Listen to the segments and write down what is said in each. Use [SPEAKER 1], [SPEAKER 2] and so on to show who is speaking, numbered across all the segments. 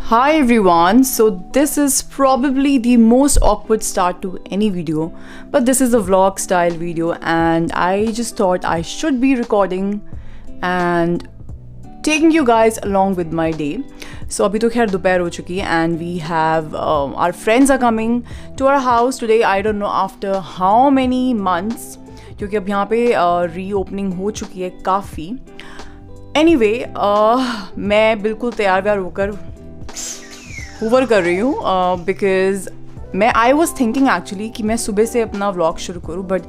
[SPEAKER 1] Hi everyone, so this is probably the most awkward start to any video, but this is a vlog style video and I just thought I should be recording and taking you guys along with my day. So abhi to khair dopahr ho chuki hai and we have our friends are coming to our house today. I don't know after how many months क्योंकि अब यहाँ पे reopening हो चुकी है काफ़ी. Anyway मैं बिल्कुल तैयार व्यार होकर हूवर कर रही हूँ because I was thinking actually कि मैं सुबह से अपना व्लॉग शुरू करूँ, but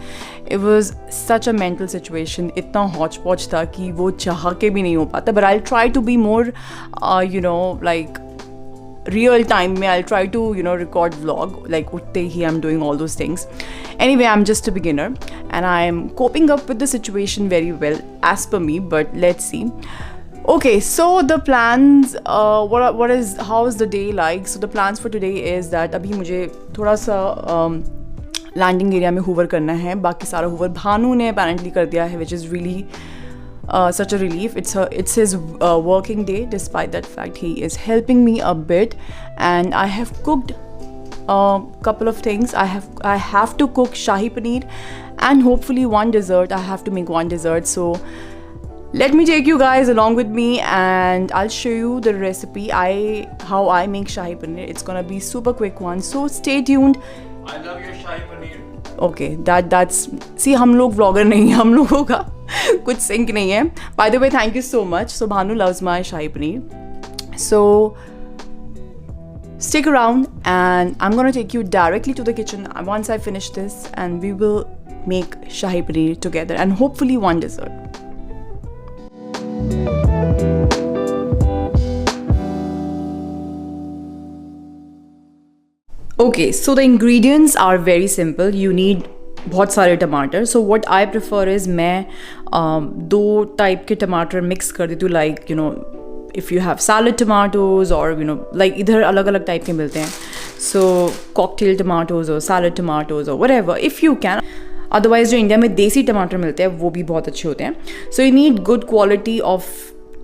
[SPEAKER 1] it was such a mental situation. इतना हौच पौच था कि वो चाह के भी नहीं हो पाता. But I try to be more like real time mein I'll try to record vlog like utte hi I'm doing all those things. Anyway, I'm just a beginner and I'm coping up with the situation very well as per me, but let's see. Okay, so the plans, how is the day like? So the plans for today is that abhi mujhe thoda sa landing area mein hover karna hai. Baki sara hover Bhanu ne apparently kar diya hai, which is really such a relief. It's his working day. Despite that fact, he is helping me a bit, and I have cooked a couple of things. I have to cook shahi paneer and hopefully one dessert. I have to make one dessert. So let me take you guys along with me and I'll show you the recipe. How I make shahi paneer. It's gonna be super quick one. So stay tuned.
[SPEAKER 2] I love your shahi paneer.
[SPEAKER 1] Okay, that's see हम लोग vlogger नहीं हैं, हम लोगों का कुछ sync नहीं है. By the way, thank you so much. So Bhanu loves my shahi paneer. So stick around and I'm gonna take you directly to the kitchen once I finish this and we will make shahi paneer together and hopefully one dessert. Okay, so the ingredients are very simple. You need बहुत सारे टमाटर. So what I prefer is मैं दो type के टमाटर mix कर देती हूँ. Like if you have salad tomatoes or like इधर अलग अलग टाइप के मिलते हैं. So cocktail tomatoes or salad tomatoes or whatever if you can. Otherwise जो इंडिया में देसी टमाटर मिलते हैं वो भी बहुत अच्छे होते हैं. So you need good quality of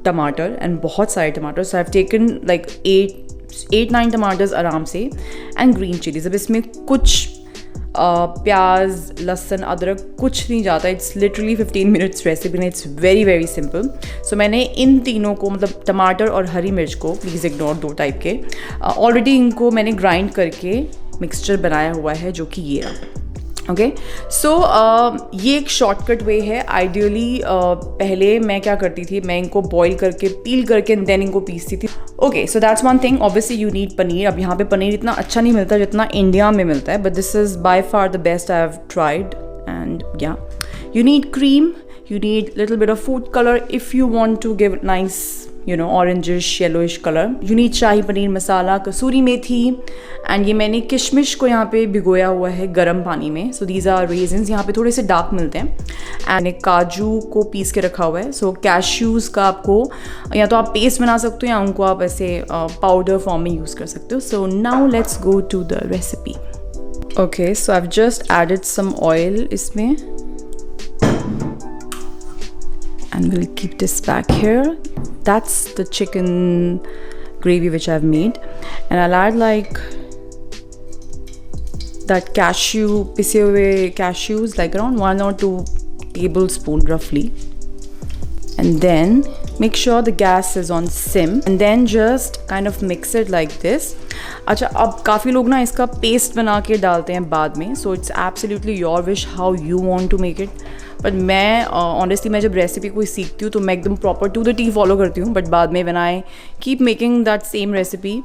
[SPEAKER 1] tomato and बहुत सारे टमाटर. So I've taken like 8-9 टमाटर्स आराम से एंड ग्रीन चिलीज. अब इसमें कुछ प्याज लहसुन अदरक कुछ नहीं जाता. इट्स लिटरली 15 मिनट्स रेसिपी ना. It's very very simple. So मैंने इन तीनों को मतलब टमाटर और हरी मिर्च को प्लीज़ इग्नोर दो टाइप के ऑलरेडी इनको मैंने ग्राइंड करके मिक्सचर बनाया हुआ है जो कि ये रहा. ओके सो ये एक शॉर्टकट वे है. आइडियली पहले मैं क्या करती थी, मैं इनको बॉईल करके पील करके देन इनको पीसती थी. Okay so that's one thing. Obviously you need paneer. अब यहाँ पे पनीर इतना अच्छा नहीं मिलता जितना इंडिया में मिलता है, but this is by far the best I have tried. And या you need cream, you need little bit of food color if you want to give it nice orangish yellowish color. You need shahi paneer masala, kasuri methi and ये मैंने किशमिश को यहाँ पे भिगोया हुआ है गर्म पानी में. So these are reasons. यहाँ पे थोड़े से डार्क मिलते हैं. एंड एक काजू को पीस के रखा हुआ है. सो कैश्यूज़ का आपको या तो आप पेस्ट बना सकते हो या उनको आप ऐसे पाउडर फॉर्म में यूज़ कर सकते हो. So now let's go to the recipe. Okay so I have just added some oil इसमें and we'll keep this back here. That's the chicken gravy which I've made, and I'll add like that pisse hue cashews, like around 1 or 2 tablespoons roughly, and then make sure the gas is on sim and then just kind of mix it like this. अच्छा, अब काफ़ी लोग ना इसका paste बना के डालते हैं बाद में. So it's absolutely your wish how you want to make it. But मैं ऑनेस्टली मैं जब रेसिपी कोई सीखती हूँ तो मैं एकदम proper to the T follow करती हूँ. बट बाद में when I keep making that same recipe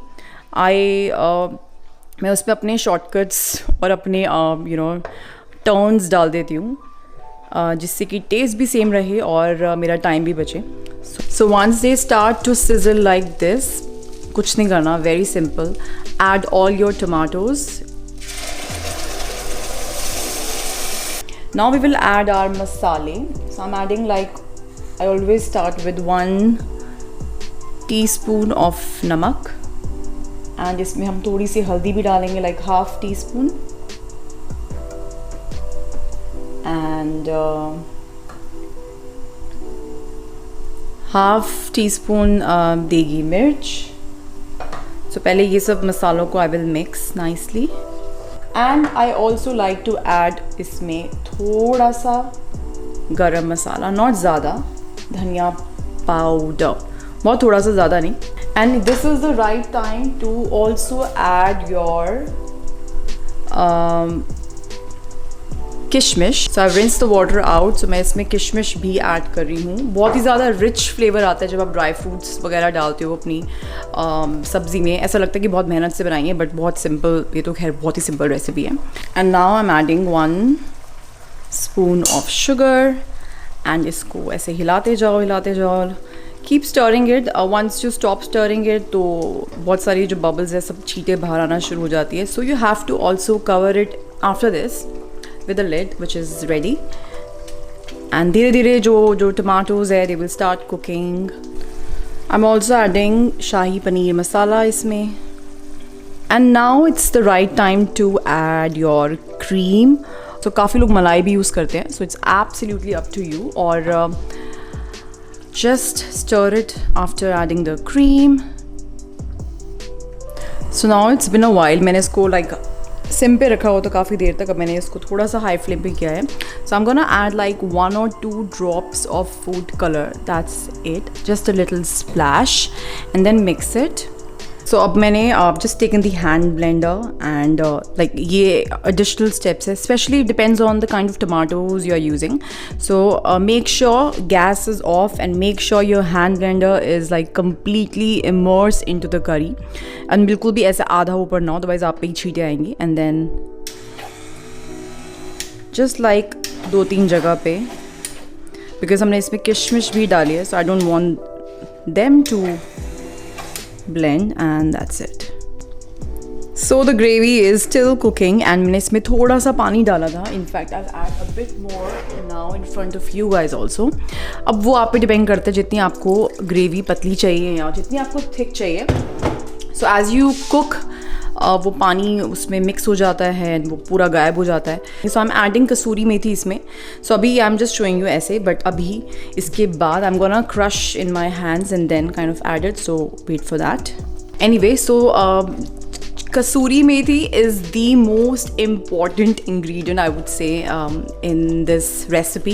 [SPEAKER 1] मैं उस पर अपने शॉर्टकट्स और अपने टर्न्स डाल देती हूँ जिससे कि टेस्ट भी सेम रहे और मेरा टाइम भी बचे. So once they start to sizzle like this, कुछ नहीं करना, very simple. Add all your tomatoes. Now we will add our masale. So I'm adding like, I always start with 1 teaspoon of namak. And इसमें हम थोड़ी सी हल्दी भी डालेंगे like half teaspoon. And half teaspoon देगी मिर्च. So पहले ये सब मसालों को I will mix nicely. And I also like to add इसमें थोड़ा सा गरम मसाला, not ज़्यादा, धनिया पाउडर, बहुत थोड़ा सा, ज़्यादा नहीं. And this is the right time to also add your किशमिश. सो आई रिंस द वाटर आउट. सो मैं इसमें किशमिश भी ऐड कर रही हूँ. बहुत ही ज़्यादा रिच फ्लेवर आता है जब आप ड्राई फ्रूट्स वगैरह डालते हो अपनी सब्ज़ी में. ऐसा लगता है कि बहुत मेहनत से बनाई है, बट बहुत सिंपल, ये तो खैर बहुत ही सिंपल रेसिपी है. And now I am adding 1 spoon of sugar and इसको ऐसे हिलाते जाओ. Keep stirring it. Once you stop stirring it तो बहुत सारी जो बबल्स है सब छींटे बाहर आना शुरू हो जाती है. So you have to also cover it after this with a lid which is ready. And धीरे धीरे जो tomatoes है they will start cooking. I'm also adding शाही पनीर मसाला इसमें. And now it's the right time to add your cream. So काफ़ी लोग मलाई भी use करते हैं. So it's absolutely up to you. और just stir it after adding the cream. So now it's been a while. मैंने इसको SIM पे रखा हो तो काफ़ी देर तक. अब मैंने इसको थोड़ा सा हाई फ्लेम पे किया है. So I am gonna add 1 or 2 drops of food color. That's it. Just a little splash and then mix it. So अब मैंने just taken the hand blender and ये additional steps है. Especially depends on the kind of tomatoes you are using. So make sure gas is off and make sure your hand blender is completely immersed into the curry. And बिल्कुल भी ऐसे आधा ऊपर ना हो, otherwise आप पे ही छींटे आएंगी. And then just 2-3 जगह पे, because हमने इसमें किशमिश भी डाली है, so I don't want them to blend, and that's it. So the gravy is still cooking and मैंने इसमें थोड़ा सा पानी डाला था. In fact I'll add a bit more now in front of you guys also. अब वो आप पे डिपेंड करता है जितनी आपको ग्रेवी पतली चाहिए या जितनी आपको थिक चाहिए. So as you cook वो पानी उसमें मिक्स हो जाता है, वो पूरा गायब हो जाता है. सो आई एम एडिंग कसूरी मेथी इसमें. सो अभी I am just showing you ऐसे, बट अभी इसके बाद I am gonna crush in my hands and then kind of add it. So wait for that. Anyway, so Kasuri methi is the most important ingredient, I would say, in this recipe,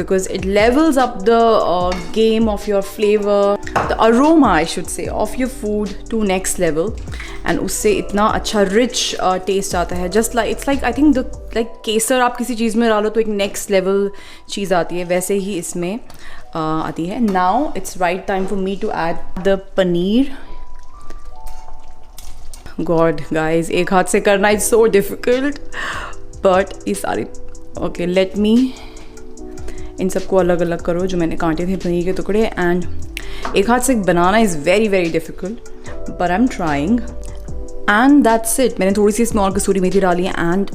[SPEAKER 1] because it levels up the game of your flavor, the aroma I should say of your food to next level, and उससे इतना अच्छा rich taste आता है. Just like it's like I think the केसर आप किसी चीज़ में डालो तो एक next level चीज़ आती है, वैसे ही इसमें आती है. Now it's right time for me to add the paneer. God guys, एक हाथ से करना is so difficult, but ये सारी okay, let me इन सबको अलग अलग करो जो मैंने काटे थे पनीर के टुकड़े. एंड एक हाथ से बनाना is very very difficult, but I'm trying. And that's it. मैंने थोड़ी सी इसमें और कसूरी मेथी डाली है and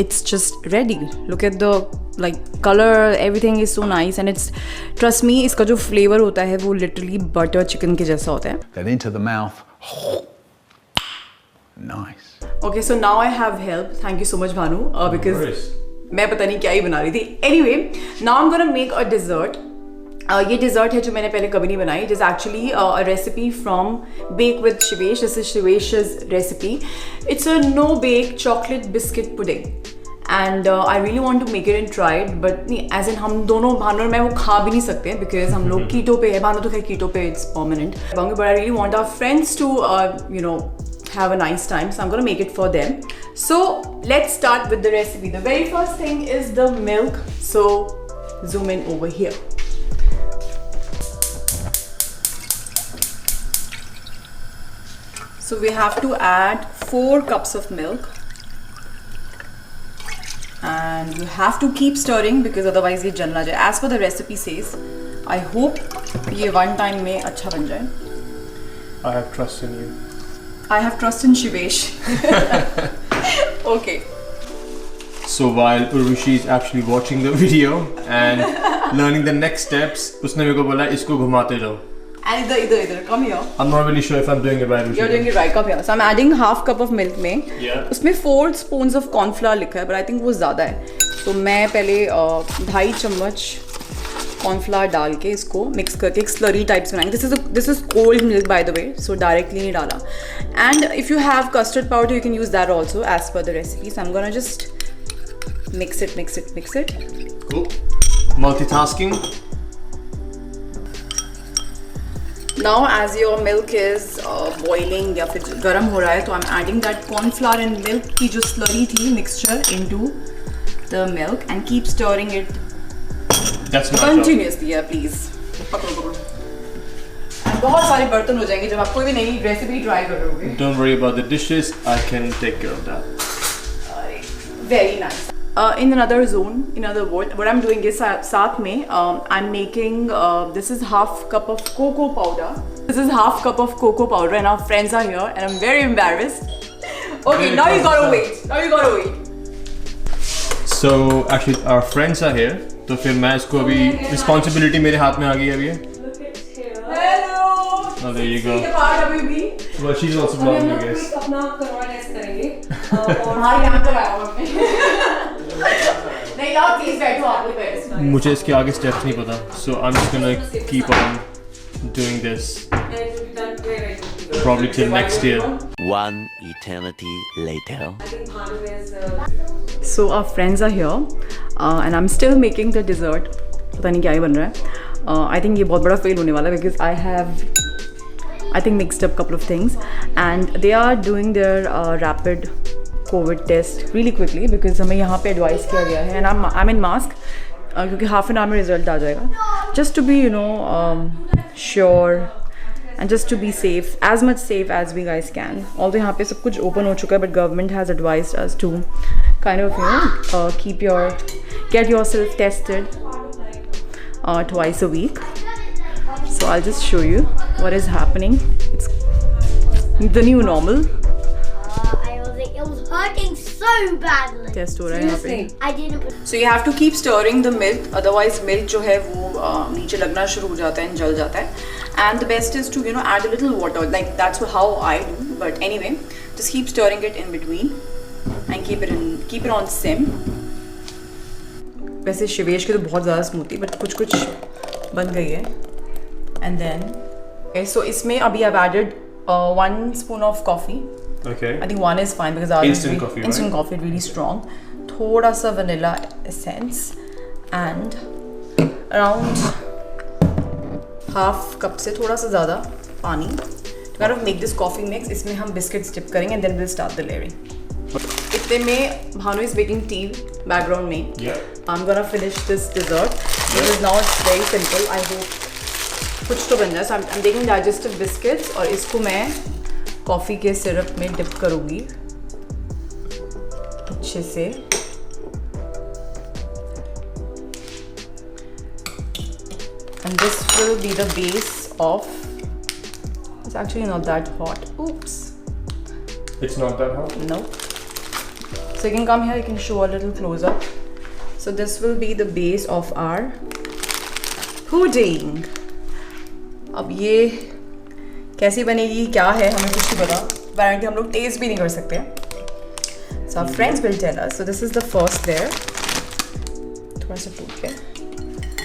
[SPEAKER 1] it's just ready. Look at the color, everything is so nice, and it's, trust me, इसका जो flavor होता है वो literally butter chicken के जैसा होता है.
[SPEAKER 3] Then into the mouth. Nice.
[SPEAKER 1] Okay, so now I have help. Thank you so much, Bhanu, because मैं पता नहीं क्या ही बना रही थी. Anyway, now I'm gonna make a dessert. ये dessert है जो मैंने पहले कभी नहीं बनाई. It is actually a recipe from Bake with Shivesh. This is Shivesh's recipe. It's a no-bake chocolate biscuit pudding. And I really want to make it and try it, but as in हम दोनों, भानु और मैं, वो खा भी नहीं सकते because हम लोग कीटो पे है. भानु तो खैर कीटो पे it's permanent. But I really want our friends to have a nice time, so I'm gonna make it for them. So let's start with the recipe. The very first thing is the milk. So zoom in over here. So we have to add 4 cups of milk. And you have to keep stirring because otherwise ये जल ना जाए. As per the recipe says, I hope ये one time में अच्छा बन जाए.
[SPEAKER 2] I have trust in you.
[SPEAKER 1] I have trust in Shivesh. Okay.
[SPEAKER 2] So while Urvashi is actually watching the video and learning the next steps, उसने मेरे को बोला इसको घुमाते जाओ.
[SPEAKER 1] And इधर, come here.
[SPEAKER 2] I'm not really sure if I'm doing it right.
[SPEAKER 1] You're doing it right. Come here. So I'm adding half cup of milk में.
[SPEAKER 2] Yeah.
[SPEAKER 1] उसमें 4 spoons of corn flour लिखा है, but I think वो ज़्यादा है. So मैं पहले 2.5 चम्मच कॉर्नफ्लावर डाल के इसको मिक्स करके एक स्लरी टाइप्स बनाएंगे. This is cold milk by the way, so directly नहीं डाला. And if you have custard powder you can use that also as per the recipe. So I am gonna just mix it.
[SPEAKER 2] Cool. Multitasking.
[SPEAKER 1] Now as your milk is boiling या फिर गर्म हो रहा है, तो I'm adding that cornflour and milk की जो slurry थी mixture into the milk and keep stirring it
[SPEAKER 2] That's not
[SPEAKER 1] continuously. Yeah, please. पकड़ो. And बहुत सारे बर्तन हो जाएंगे जब आप कोई भी नई रेसिपी ट्राई करोगे.
[SPEAKER 2] Don't worry about the dishes. I can take care of that.
[SPEAKER 1] Very nice. In another zone, in other words, what I'm doing is साथ में I'm making this is half cup of cocoa powder. This is half cup of cocoa powder, and our friends are here, and I'm very embarrassed. Okay, now you gotta wait.
[SPEAKER 2] So actually our friends are here. तो फिर मैं इसको अभी responsibility मेरे हाथ में आ गई है अभी.
[SPEAKER 1] Hello.
[SPEAKER 2] Oh, there you go. Well, she's also vlogging, I guess.
[SPEAKER 3] अपना करवा टेस्ट करेंगे.
[SPEAKER 1] हाँ, यहाँ पर आया हूँ मैं. नहीं लाओ, प्लीज बैठो, आप लोग बैठो.
[SPEAKER 2] मुझे इसके आगे steps नहीं पता. So I'm just gonna keep on doing this probably till next year.
[SPEAKER 4] One eternity later.
[SPEAKER 1] So our friends are here, and I'm still making the dessert. पता नहीं क्या ही बन रहा है. I think ये बहुत बड़ा fail होने वाला है because I have mixed up couple of things, and they are doing their rapid COVID test really quickly because हमें यहाँ पे advise किया गया है, and I'm in mask क्योंकि half an hour में result आ जाएगा. Just to be sure and just to be safe, as much safe as we guys can. Although यहाँ पे सब कुछ open हो चुका है, but government has advised us to kind of get yourself tested twice a week. So I'll just show you what is happening. It's the new normal.
[SPEAKER 5] It was hurting so badly.
[SPEAKER 1] Test हो रहा है यहाँ पे.
[SPEAKER 5] I didn't put
[SPEAKER 1] So you have to keep stirring the milk, otherwise milk जो है वो नीचे लगना शुरू हो जाता है and जल जाता है. And the best is to add a little water. Like that's how I do. But anyway, just keep stirring it in between and keep it on sim. वैसे शिवेश की तो बहुत ज़्यादा स्मूथ थी, बट कुछ बन गई है. And then okay, so इसमें अभी I've added 1 spoon of coffee.
[SPEAKER 2] Okay.
[SPEAKER 1] I think 1 is fine because
[SPEAKER 2] instant coffee,
[SPEAKER 1] instant
[SPEAKER 2] right?
[SPEAKER 1] coffee really strong. थोड़ा सा vanilla essence and around half cup से थोड़ा सा ज़्यादा पानी. To kind of make this coffee mix, इसमें हम biscuits dip करेंगे and then we'll start the layering. इतने में Bhanu is making tea background में.
[SPEAKER 2] Yeah.
[SPEAKER 1] I'm gonna finish this dessert because now it's very simple. I hope कुछ तो बन जाए. So I'm taking digestive biscuits और इसको मैं कॉफ़ी के सिरप में डिप करूँगी अच्छे से. And this will be the base of. It's actually not that hot. Oops.
[SPEAKER 2] It's not that hot.
[SPEAKER 1] No. So you can come here. You can show a little closer. So this will be the base of our pudding. अब ये कैसी बनेगी क्या है हमें कुछ नहीं पता. Apparently हम लोग टेस्ट भी नहीं कर सकते. So our friends will tell us. So this is the first layer. थोड़ा सा टूट गया.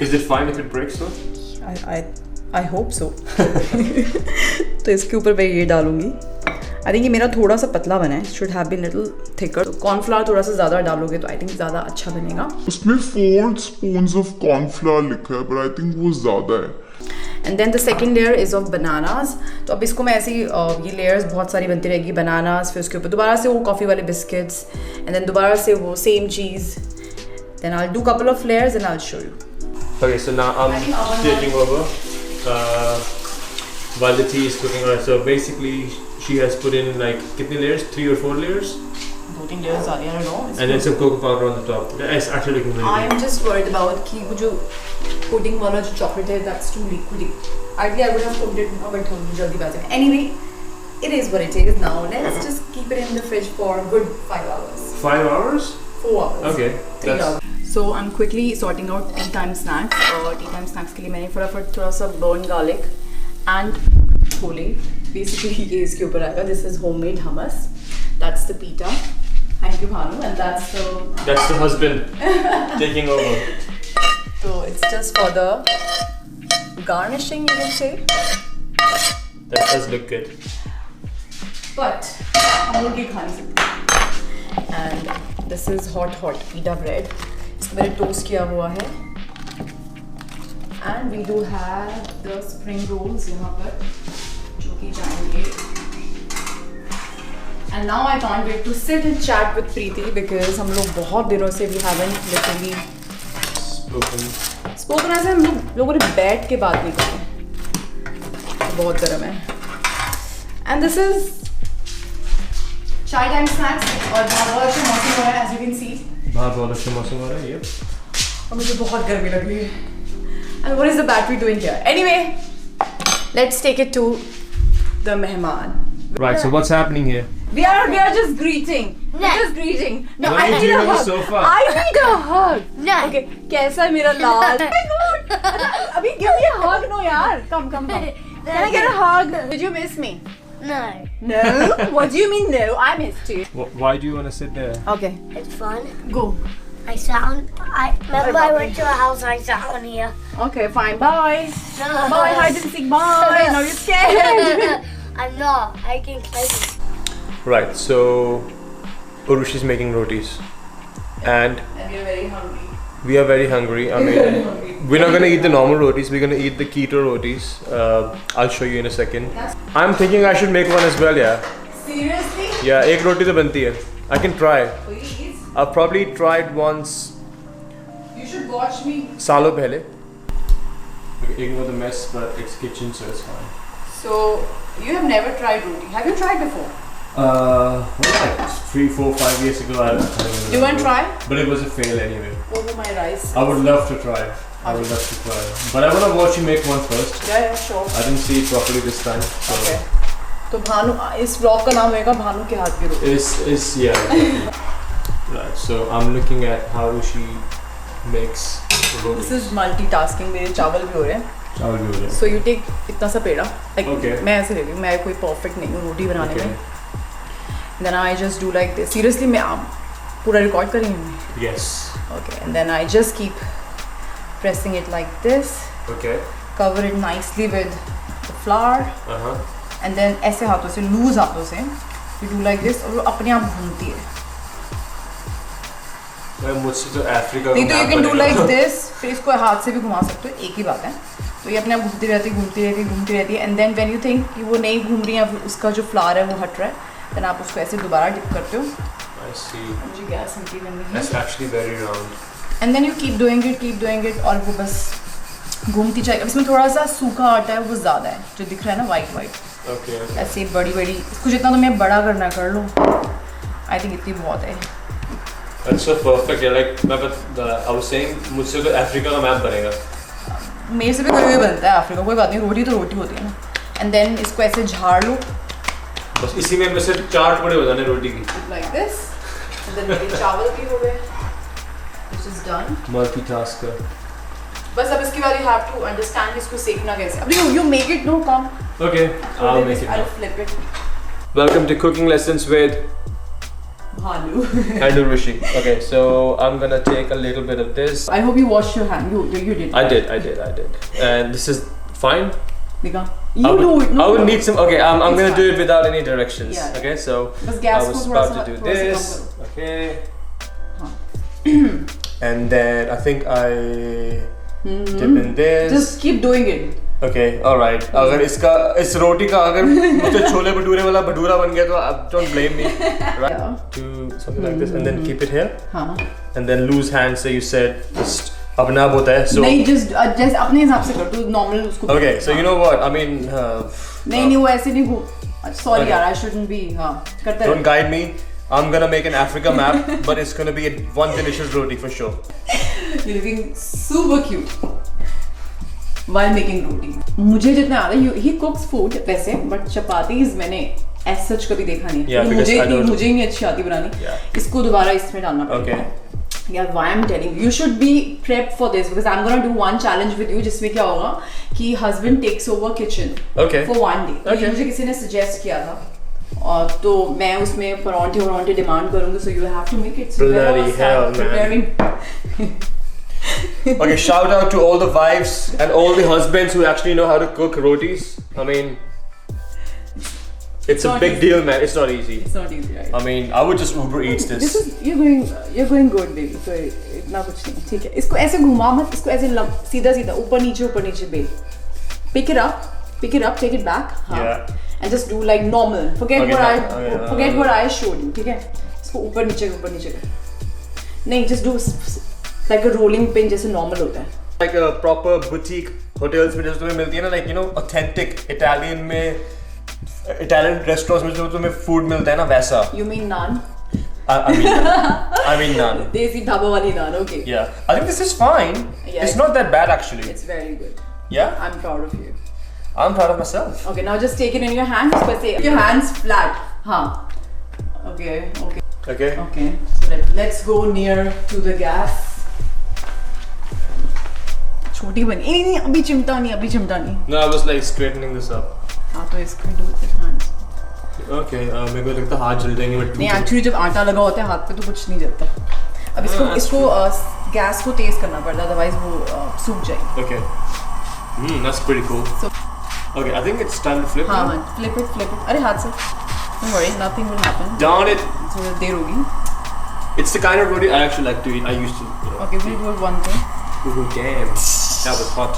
[SPEAKER 2] Is it fine if it breaks though?
[SPEAKER 1] I hope so. तो इसके ऊपर मैं ये डालूंगी. I think ये मेरा थोड़ा सा पतला बना है. Should have been little thicker. तो कॉर्नफ्लावर थोड़ा सा ज़्यादा डालोगे तो I think ज़्यादा अच्छा बनेगा.
[SPEAKER 6] उसमें 4 spoons of cornflour लिखा है, but I think वो ज़्यादा है.
[SPEAKER 1] And then the second layer is of bananas. तो अब इसको मैं ऐसे ही ये layers बहुत सारी बनती रहेगी. Bananas, फिर उसके ऊपर दोबारा से वो coffee वाले biscuits, and then दोबारा से वो same cheese. Then I'll do couple of layers and I'll show you.
[SPEAKER 2] Okay, so now I'm taking over while the tea is cooking. Right, so basically she has put in like कितने layers? 3 or 4 layers?
[SPEAKER 1] 2-3 layers I don't know.
[SPEAKER 2] And then some cocoa powder on the top. It's actually looking really
[SPEAKER 1] I am just worried about कि वो जो pudding वाला जो chocolate है, that's too liquidy. Ideally I would have cooked it now, but जल्दी बात है. Anyway, it is what it is now. Let's just keep it in the fridge for a good 5 hours.
[SPEAKER 2] 5 hours?
[SPEAKER 1] 4 hours.
[SPEAKER 2] Okay.
[SPEAKER 1] 3 hours. So I'm quickly sorting out tea time snacks. Tea time snacks के लिए मैंने फटाफट थोड़ा सा burnt garlic and chole. Basically ये इसके ऊपर आएगा. This is homemade hummus. That's the pita. Thank you Bhanu. And that's the
[SPEAKER 2] husband taking over.
[SPEAKER 1] So it's It's just for the garnishing, you can say.
[SPEAKER 2] That does look good.
[SPEAKER 1] But हम लोग ये खा नहीं सकते. And this is hot pita bread. इसको मैंने toast किया हुआ है. And we do have the spring rolls यहाँ पर जो कि जाएंगे. And now I can't wait to sit and chat with Preeti because हम लोग बहुत दिनों से we haven't literally spoken ऐसे हम लोगों ने बैठ के बात नहीं करी. बहुत गर्म है. And this is chai time snacks और बहुत अच्छा मौसम हो रहा है as you can see.
[SPEAKER 2] बाहर बहुत अच्छा मौसम हो रहा है ये.
[SPEAKER 1] और मुझे बहुत गर्मी लग रही है. And what is the battery doing here? Anyway, let's take it to the mehman.
[SPEAKER 2] Right, so what's happening here?
[SPEAKER 1] We are just greeting.
[SPEAKER 5] No.
[SPEAKER 1] Just greeting. No,
[SPEAKER 2] Why
[SPEAKER 1] I
[SPEAKER 2] are you
[SPEAKER 1] need a
[SPEAKER 2] doing on the
[SPEAKER 1] hug.
[SPEAKER 2] sofa?
[SPEAKER 1] I need a hug.
[SPEAKER 5] No.
[SPEAKER 1] Okay, कैसा है मेरा लाल? Oh my God. अभी give me a hug, no यार. Come. Can I get a hug? Did you miss me?
[SPEAKER 5] No.
[SPEAKER 1] No. What do you mean no? I missed you.
[SPEAKER 2] Why do you want to sit there?
[SPEAKER 1] Okay,
[SPEAKER 5] It's fun.
[SPEAKER 1] go.
[SPEAKER 5] I remember I went to a house. I sat on here.
[SPEAKER 1] Okay, fine. Bye.
[SPEAKER 5] No.
[SPEAKER 1] Bye. Hide and seek. Bye. Now you're scared.
[SPEAKER 5] I'm not. I can play.
[SPEAKER 2] Right, so Urushi's making rotis. And
[SPEAKER 1] And we're very hungry.
[SPEAKER 2] we are very hungry. I mean, we're not gonna eat the normal rotis. We're gonna eat the keto rotis. I'll show you in a second. I'm thinking I should make one as well. Yeah.
[SPEAKER 1] Seriously?
[SPEAKER 2] Yeah. एक रोटी तो बनती है. I can try.
[SPEAKER 1] Please.
[SPEAKER 2] I've probably tried once.
[SPEAKER 1] You should watch me.
[SPEAKER 2] सालों पहले. Ignore the mess, but it's kitchen, so it's fine.
[SPEAKER 1] So you have never tried roti. Have you tried before?
[SPEAKER 2] Like 3, 4, 5 years ago, I don't remember.
[SPEAKER 1] Do you want to try?
[SPEAKER 2] But it was a fail anyway.
[SPEAKER 1] Over my rice.
[SPEAKER 2] I would love to try. But I want to watch you make one first.
[SPEAKER 1] Yeah, sure.
[SPEAKER 2] I didn't see it properly this time. So
[SPEAKER 1] Okay. तो भानु इस vlog का नाम होगा भानु के हाथ की रोटी.
[SPEAKER 2] Is yeah. Right. So I'm looking at how she makes rotis.
[SPEAKER 1] This is multitasking. मेरे चावल भी हो रहे हैं.
[SPEAKER 2] चावल भी हो रहे हैं.
[SPEAKER 1] So you take इतना सा पेड़ा. Like
[SPEAKER 2] Okay.
[SPEAKER 1] मैं ऐसे ले रही हूँ. मैं कोई perfect नहीं हूँ रोटी बनाने
[SPEAKER 2] Okay.
[SPEAKER 1] में. Then I just do like this. Seriously मैं पूरा record कर रही हूँ.
[SPEAKER 2] Yes.
[SPEAKER 1] Okay. And then I just keep pressing it like this.
[SPEAKER 2] Okay.
[SPEAKER 1] Cover it nicely with the flour. And then ऐसे हाथों से loose हाथों से you do like this और वो अपने आप घूमती है.
[SPEAKER 2] मुझसे तो अफ्रीका
[SPEAKER 1] नहीं तो you can do like this. फिर इसको हाथ से भी घुमा सकते हो. एक ही बात है. तो ये अपने आप घूमती रहती है. And then when you think कि वो नहीं घूम रही है, उसका जो फ्लावर है वो हट रहा है, then आप उसको ऐसे दोबारा डिप करते हो.
[SPEAKER 2] I see.
[SPEAKER 1] मुझे गैस हल्की करनी है.
[SPEAKER 2] That's actually very round.
[SPEAKER 1] And then you keep doing it और वो बस घूमती जाएगी. इसमें थोड़ा सा सूखा आटा है, वो ज़्यादा है जो दिख रहा है ना white.
[SPEAKER 2] Okay.
[SPEAKER 1] ऐसे बड़ी इसको जितना तो मैं बड़ा करना कर लो. I think इतनी बहुत है.
[SPEAKER 2] That's so perfect. Yeah, like I was saying, मुझसे तो अफ्रीका का मैप बनेगा.
[SPEAKER 1] मेरे से भी कोई बनता है अफ्रीका, कोई बात नहीं. रोटी तो रोटी होती है ना. And then इसको ऐसे झाड़ लो.
[SPEAKER 2] बस इसी में से 4 टुकड़े हो जाने रोटी की.
[SPEAKER 1] Like this. And then मेरे चावल भी हो गए. This is done.
[SPEAKER 2] Multitasker.
[SPEAKER 1] बस अब इसके बाद you have to understand कि इसको सेकना कैसे. अब you make it, no, come.
[SPEAKER 2] Okay, I'll make it
[SPEAKER 1] I'll
[SPEAKER 2] now.
[SPEAKER 1] flip it.
[SPEAKER 2] Welcome to Cooking Lessons with
[SPEAKER 1] Bhanu.
[SPEAKER 2] and Urushi. Okay, so I'm gonna take a little bit of this.
[SPEAKER 1] I hope you washed your hand. You did.
[SPEAKER 2] I did. And this is fine.
[SPEAKER 1] Dika.
[SPEAKER 2] I
[SPEAKER 1] You
[SPEAKER 2] would,
[SPEAKER 1] do it. No,
[SPEAKER 2] I would
[SPEAKER 1] no.
[SPEAKER 2] need some. Okay, I'm
[SPEAKER 1] It's
[SPEAKER 2] gonna do
[SPEAKER 1] fine.
[SPEAKER 2] it without any directions.
[SPEAKER 1] Yeah.
[SPEAKER 2] Okay, so
[SPEAKER 1] बस
[SPEAKER 2] I
[SPEAKER 1] gas
[SPEAKER 2] was
[SPEAKER 1] को थोड़ा
[SPEAKER 2] about
[SPEAKER 1] सा
[SPEAKER 2] to do
[SPEAKER 1] थोड़ा सा
[SPEAKER 2] this.
[SPEAKER 1] Come
[SPEAKER 2] Okay. And then I think I dip in this.
[SPEAKER 1] Just keep doing it.
[SPEAKER 2] Okay, alright. अगर इस रोटी का अगर मुझे छोले भटूरे वाला भटूरा बन गया तो don't blame me. Right?
[SPEAKER 1] Yeah.
[SPEAKER 2] Do something like this and then keep it here.
[SPEAKER 1] हाँ.
[SPEAKER 2] And then loose hands. So you said just अपने आप होता है. So
[SPEAKER 1] नहीं just अपने हिसाब से कर. तू normal उसको.
[SPEAKER 2] okay. So you know what I mean.
[SPEAKER 1] नहीं वो ऐसे नहीं घूम. Sorry
[SPEAKER 2] Okay.
[SPEAKER 1] यार, I shouldn't be. हाँ. करते
[SPEAKER 2] Don't guide me. I'm gonna make an Africa map, but it's gonna be one delicious roti for sure.
[SPEAKER 1] You're looking super cute while making roti. मुझे जितना आता है, he cooks food वैसे, but chapatis मैंने as such कभी देखा नहीं है.
[SPEAKER 2] Yeah, because I don't.
[SPEAKER 1] मुझे नहीं अच्छी आती बनानी.
[SPEAKER 2] Yeah.
[SPEAKER 1] इसको दोबारा इसमें डालना पड़ेगा.
[SPEAKER 2] Okay.
[SPEAKER 1] Yeah, why I'm telling you should be prepped for this because I'm gonna do one challenge with you जिसमें क्या होगा कि husband takes over kitchen
[SPEAKER 2] Okay.
[SPEAKER 1] for one day. तो ये
[SPEAKER 2] Okay.
[SPEAKER 1] मुझे किसी ने suggest किया था. और तो मैं उसमें परांठे डिमांड करूँगी, so you have to make it. So
[SPEAKER 2] Bloody hell, man.
[SPEAKER 1] preparing.
[SPEAKER 2] Okay, shout out to all the wives and all the husbands who actually know how to cook rotis. I mean, it's a
[SPEAKER 1] not
[SPEAKER 2] big
[SPEAKER 1] easy.
[SPEAKER 2] deal, man. It's not easy.
[SPEAKER 1] It's not easy, right?
[SPEAKER 2] I mean, I would just Uber Eats this.
[SPEAKER 1] This is you're going good, baby. So इतना कुछ नहीं, ठीक है. इसको ऐसे घुमा मत, इसको ऐसे सीधा सीधा ऊपर नीचे bell. Pick it up, take it back. हाँ.
[SPEAKER 2] Yeah.
[SPEAKER 1] And just do like normal. Forget
[SPEAKER 2] Okay,
[SPEAKER 1] what I showed you, ठीक है? इसको ऊपर नीचे कर. नहीं, just do like a rolling pin जैसे normal होता है.
[SPEAKER 2] Like a proper boutique hotels में जैसे तुम्हें मिलती है ना, like you know, authentic Italian restaurants में जो तुम्हें food मिलता है ना वैसा.
[SPEAKER 1] You mean naan?
[SPEAKER 2] I mean naan.
[SPEAKER 1] Desi dhaba wali naan, okay.
[SPEAKER 2] Yeah, I think this is fine.
[SPEAKER 1] Yeah,
[SPEAKER 2] It's not that bad actually.
[SPEAKER 1] It's very good.
[SPEAKER 2] Yeah,
[SPEAKER 1] I'm proud of you.
[SPEAKER 2] I'm proud of myself.
[SPEAKER 1] Okay, now just take it in your hands. Put your hands flat. हाँ. Okay.
[SPEAKER 2] Okay.
[SPEAKER 1] So let's go near to the gas. छोटी बनी. नहीं, अभी चिमटा नहीं.
[SPEAKER 2] No, I was like straightening this up.
[SPEAKER 1] हाँ तो इसको do with your hands.
[SPEAKER 2] Okay, मेरे को लगता है हाथ जल जाएंगे but
[SPEAKER 1] नहीं, actually जब आटा लगा होता है हाथ पे तो कुछ नहीं जलता. अब इसको गैस को तेज करना पड़ता है, otherwise वो सूख जाएगी.
[SPEAKER 2] Okay. That's pretty cool.
[SPEAKER 1] So-
[SPEAKER 2] Okay, I think it's time to flip.
[SPEAKER 1] हाँ, flip it. अरे हाथ से. Don't worry, nothing will happen.
[SPEAKER 2] Darn it!
[SPEAKER 1] थोड़ी देर होगी.
[SPEAKER 2] It's the kind of roti I actually like to eat. I used to. You know.
[SPEAKER 1] Okay, we'll do one thing.
[SPEAKER 2] Ooh, damn. That was hot.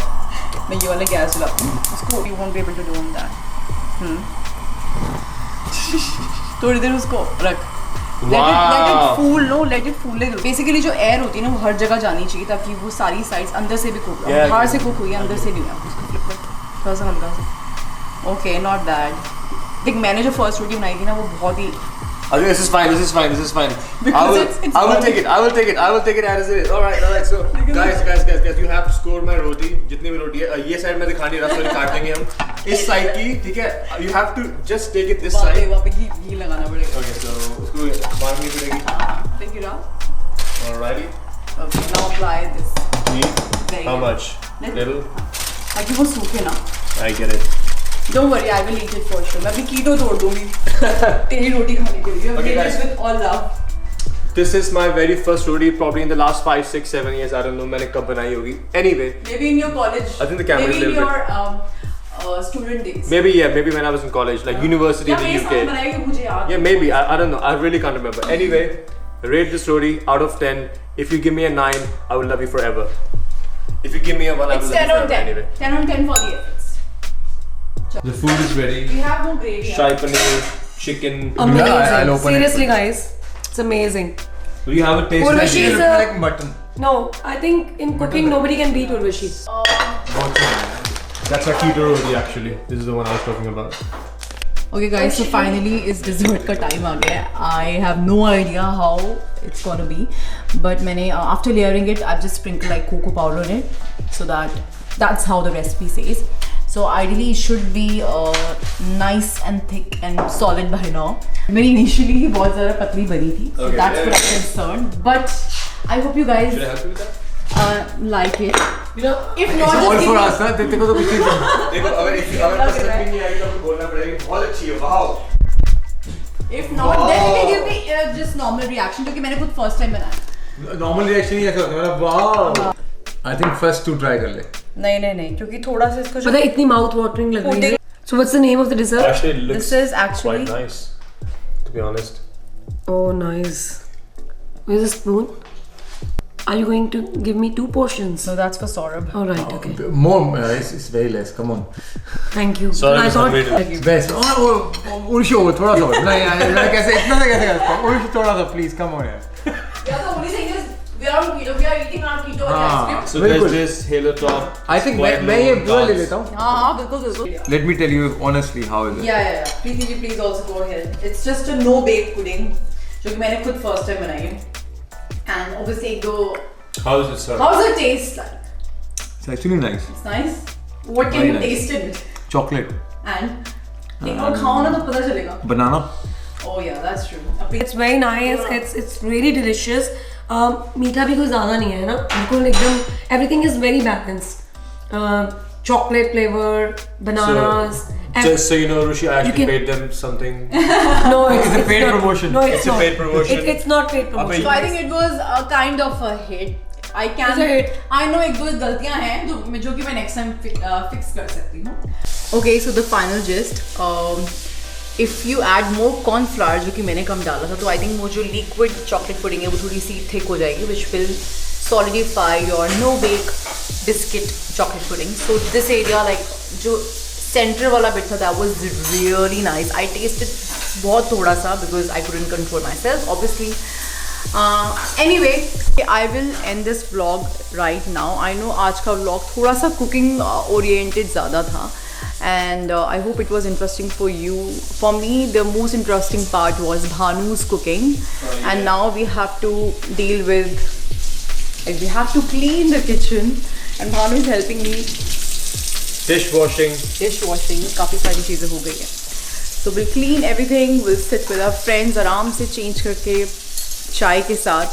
[SPEAKER 1] मैं ये वाला gas जलाती हूँ. उसको you won't be able to do on that. थोड़ी देर उसको रख. Let it fool. No, let it fool. Basically जो air होती है ना वो हर जगह जानी चाहिए ताकि वो सारी sides अंदर से भी cook हो.
[SPEAKER 2] Yeah,
[SPEAKER 1] बाहर से cook हुई है, अंदर से भी. उसको flip कर. थोड़ा सा हल्का सा. Okay, not bad. देख मैंने जो first रोटी बनाई थी ना वो बहुत ही.
[SPEAKER 2] I think this is fine.
[SPEAKER 1] Because
[SPEAKER 2] I will take it as it is. All right. So, guys, you have to score my roti. जितनी भी रोटी है, ये side में दिखानी है, रसोई काट देंगे हम. इस side की, ठीक है? You have to just take it this side.
[SPEAKER 1] वहाँ पे घी लगाना पड़ेगा.
[SPEAKER 2] Okay, so उसको मारनी पड़ेगी.
[SPEAKER 1] Pick it up.
[SPEAKER 2] Alrighty.
[SPEAKER 1] Okay, now apply this.
[SPEAKER 2] Ghee. How much? Little.
[SPEAKER 1] ताकि वो सूखे ना.
[SPEAKER 2] I get it.
[SPEAKER 1] Don't worry, I will eat it for sure. मैं अभी कीटो तोड़ दूँगी. तेरी रोटी खाने के लिए.
[SPEAKER 2] Okay, guys.
[SPEAKER 1] With all love.
[SPEAKER 2] This is my very first roti, probably in the last 5, 6, 7 years. I don't know मैंने कब बनाई होगी. Anyway.
[SPEAKER 1] Maybe in your college.
[SPEAKER 2] I think the camera is
[SPEAKER 1] maybe in
[SPEAKER 2] little
[SPEAKER 1] your student days.
[SPEAKER 2] Maybe when I was in college, like university in the UK.
[SPEAKER 1] बनाएगी मुझे याद.
[SPEAKER 2] Yeah, maybe. I don't know. I really can't remember. Anyway, rate this roti out of 10. If you give me a 9, I will love you forever. If you give me a 1, I will
[SPEAKER 1] It's
[SPEAKER 2] love
[SPEAKER 1] 10
[SPEAKER 2] you
[SPEAKER 1] on
[SPEAKER 2] forever.
[SPEAKER 1] 10.
[SPEAKER 2] Anyway.
[SPEAKER 1] 10 on 10 for the efforts.
[SPEAKER 2] The food is ready.
[SPEAKER 1] We have more gravy.
[SPEAKER 2] Shai paneer, chicken.
[SPEAKER 3] Amazing.
[SPEAKER 2] I'll open
[SPEAKER 3] Seriously, guys, it's amazing.
[SPEAKER 2] Do you have a taste?
[SPEAKER 3] Urvashi is
[SPEAKER 7] like mutton.
[SPEAKER 3] no. I think in cooking nobody can beat Urvashi.
[SPEAKER 2] That's our keto roti actually. This is the one I was talking about.
[SPEAKER 1] Okay guys, so finally is dessert ka time aa gaya. I have no idea how it's gonna be, but मैंने after layering it, I've just sprinkled like cocoa powder in it, so that's how the recipe says. So ideally it should be nice and thick and solid by now. मेरी initially ही बहुत ज़्यादा पतली बनी थी, so
[SPEAKER 2] Okay,
[SPEAKER 1] that's
[SPEAKER 2] yeah.
[SPEAKER 1] what I'm concerned. But I hope you guys
[SPEAKER 2] Should I help you with that?
[SPEAKER 1] like it.
[SPEAKER 3] You know,
[SPEAKER 1] If not, just give me.
[SPEAKER 7] ना देखते को तो कुछ नहीं.
[SPEAKER 2] देखो अगर पसंद भी नहीं आएगी तो आपको बोलना पड़ेगा कि बहुत अच्छी है. Wow.
[SPEAKER 1] If not, then you can give me just normal reaction क्योंकि मैंने खुद first time बनाया.
[SPEAKER 7] Normal reaction ही ऐसा होता है. Wow. I think first to try कर ले.
[SPEAKER 1] नहीं क्योंकि थोड़ा सा इसको
[SPEAKER 3] पता है इतनी mouth watering लग रही है. So what's the name of the dessert?
[SPEAKER 2] Actually, it looks
[SPEAKER 1] This is actually-
[SPEAKER 2] quite nice. To be honest.
[SPEAKER 3] Oh, nice. Where's the spoon? Are you going to give me 2 portions?
[SPEAKER 1] So that's for Saurabh.
[SPEAKER 3] All right, okay.
[SPEAKER 7] More. It's very less. Come on.
[SPEAKER 3] Thank you.
[SPEAKER 2] Sorry,
[SPEAKER 3] I
[SPEAKER 2] I'm
[SPEAKER 3] thought
[SPEAKER 2] hungry.
[SPEAKER 7] Best. उर्शी हो थोड़ा सा. नहीं मैं कैसे इतना से कैसे करता हूँ. उर्शी थोड़ा सा please come on यार.
[SPEAKER 1] Yeah, the only thing is we are on keto. We are eating our keto ice cream.
[SPEAKER 2] So
[SPEAKER 7] Very
[SPEAKER 2] there's
[SPEAKER 7] good.
[SPEAKER 2] this halo top.
[SPEAKER 7] I think
[SPEAKER 2] square
[SPEAKER 7] मैं ये
[SPEAKER 2] low,
[SPEAKER 7] पूरा ले
[SPEAKER 2] dance.
[SPEAKER 7] लेता हूँ.
[SPEAKER 1] हाँ बिल्कुल.
[SPEAKER 7] Let me tell you honestly how is it.
[SPEAKER 1] Yeah. Please also go ahead. It's just a no bake pudding जो कि मैंने खुद first time बनाई है. And obviously एक दो.
[SPEAKER 2] How is it served?
[SPEAKER 1] How does it taste like?
[SPEAKER 7] It's actually nice.
[SPEAKER 1] It's nice. What can
[SPEAKER 7] Very
[SPEAKER 1] you
[SPEAKER 7] nice.
[SPEAKER 1] taste in it?
[SPEAKER 7] Chocolate.
[SPEAKER 1] And एक और खाओ ना तो पता चलेगा.
[SPEAKER 7] Banana.
[SPEAKER 1] Oh yeah, that's true.
[SPEAKER 3] it's very nice. It's really delicious. मीठा भी कोई ज़्यादा नहीं है ना. बिल्कुल एकदम everything is very balanced. Chocolate flavor, bananas. and-
[SPEAKER 2] Just so you know, Rushi, I actually
[SPEAKER 3] can-
[SPEAKER 2] paid them something.
[SPEAKER 3] no,
[SPEAKER 7] It's a paid
[SPEAKER 3] not.
[SPEAKER 7] promotion.
[SPEAKER 3] No, it's
[SPEAKER 2] It's a
[SPEAKER 3] not.
[SPEAKER 2] paid promotion.
[SPEAKER 3] It's not paid promotion.
[SPEAKER 1] So I think it was a kind of a hit. I
[SPEAKER 3] It's a
[SPEAKER 1] can.
[SPEAKER 3] hit.
[SPEAKER 1] I know एक दो गलतियां हैं जो कि मैं next time fix कर सकती हूँ. Okay, so the final gist. If you add more corn flour, जो कि मैंने कम डाला था, तो I think वो जो liquid chocolate pudding है वो थोड़ी सी thick हो जाएगी, which will solidify your no bake biscuit chocolate pudding. So this area, like जो center वाला bit था, that was really nice. I tasted बहुत थोड़ा सा because I couldn't control myself, obviously. Anyway, I will end this vlog right now. I know आज का vlog थोड़ा सा cooking oriented ज़्यादा था. And I hope it was interesting for you. For me, the most interesting part was Bhanu's cooking. And now we have to deal with, like, we have to clean the kitchen. And Bhanu is helping me.
[SPEAKER 2] Dishwashing.
[SPEAKER 1] काफ़ी सारी चीज़ें हो गई हैं. So we'll clean everything. We'll sit with our friends आराम से change करके चाय के साथ.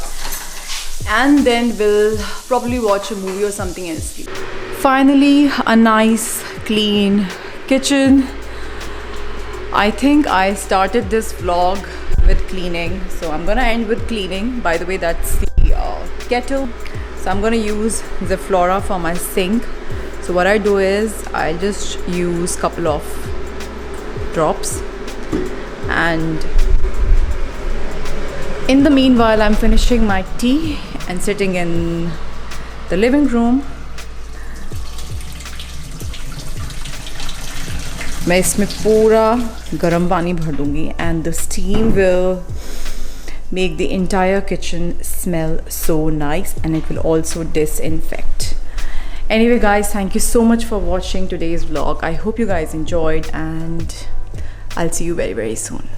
[SPEAKER 1] And then we'll probably watch a movie or something and sleep. Finally, a nice clean kitchen. I think I started this vlog with cleaning, so I'm gonna end with cleaning. By the way, that's the kettle. So I'm gonna use the Flora for my sink. So what I do is I just use couple of drops, and in the meanwhile I'm finishing my tea and sitting in the living room. मैं इसमें पूरा गर्म पानी भर दूँगी and the steam will make the entire kitchen smell so nice, and it will also disinfect. Anyway guys, thank you so much for watching today's vlog. I hope you guys enjoyed, and I'll see you very, very soon.